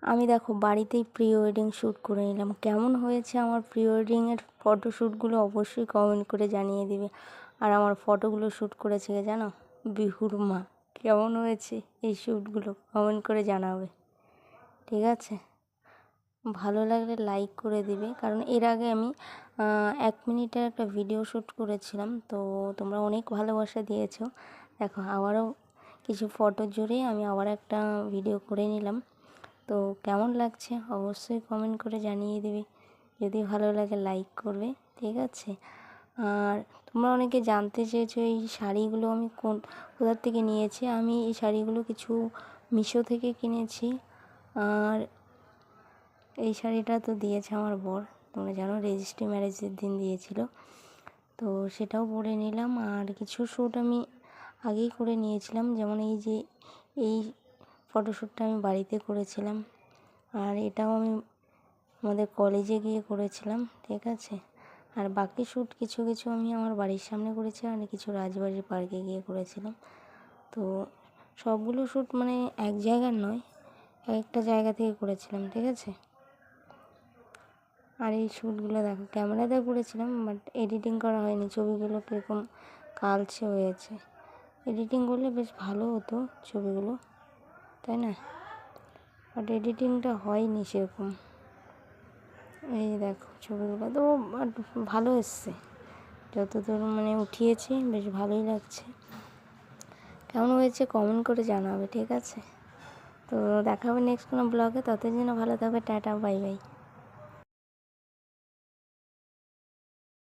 আমি দেখো বাড়িতেই প্রি ওয়েডিং শ্যুট করে নিলাম। কেমন হয়েছে আমার প্রি ওয়েডিংয়ের ফটোশ্যুটগুলো অবশ্যই কমেন্ট করে জানিয়ে দিবে। আর আমার ফটোগুলো শ্যুট করেছে কে জানো? বিহুর মা। কেমন হয়েছে এই শ্যুটগুলো কমেন্ট করে জানাবে, ঠিক আছে? ভালো লাগলে লাইক করে দিবে, কারণ এর আগে আমি 1 মিনিটের একটা ভিডিও শ্যুট করেছিলাম, তো তোমরা অনেক ভালোবাসা দিয়েছো। দেখো আবারও কিছু ফটোর জোরে আমি আবার একটা ভিডিও করে নিলাম। তো কেমন লাগছে অবশ্যই কমেন্ট করে জানিয়ে দিবে। যদি ভালো লাগে লাইক করবে, ঠিক আছে? আর তোমরা অনেকে জানতে চেয়েছো এই শাড়িগুলো আমি কোথা থেকে নিয়েছি। আমি এই শাড়িগুলো কিছু মিশো থেকে কিনেছি। আর এই শাড়িটা তো দিয়েছে আমার বর, তোমরা জানো রেজিস্ট্রি ম্যারেজের দিন দিয়েছিল, তো সেটাও পরে নিলাম। আর কিছু শ্যুট আমি আগেই করে নিয়েছিলাম, যেমন এই যে এই ফটোশ্যুটটা আমি বাড়িতে করেছিলাম, আর এটাও আমি আমাদের কলেজে গিয়ে করেছিলাম, ঠিক আছে? আর বাকি শ্যুট কিছু কিছু আমি আমার বাড়ির সামনে করেছি, আর কিছু রাজবাড়ির পার্কে গিয়ে করেছিলাম। তো সবগুলো শ্যুট মানে এক জায়গার নয়, একটা জায়গা থেকে করেছিলাম, ঠিক আছে? আর এই শ্যুটগুলো দেখো ক্যামেরাতে করেছিলাম, বাট এডিটিং করা হয়নি। ছবিগুলো কীরকম কালচে হয়েছে, এডিটিং করলে বেশ ভালো হতো ছবিগুলো, তাই না? বাট এডিটিংটা হয়নি সেরকম। এই দেখো ছবিগুলো তো বাট ভালো এসছে, যতদূর মানে উঠিয়েছি বেশ ভালোই লাগছে। কেমন হয়েছে কমেন্ট করে জানাবে, ঠিক আছে? তো দেখা হবে নেক্সট কোনো ব্লগে। ততদিন ভালো থাকবে। Tata, bye bye.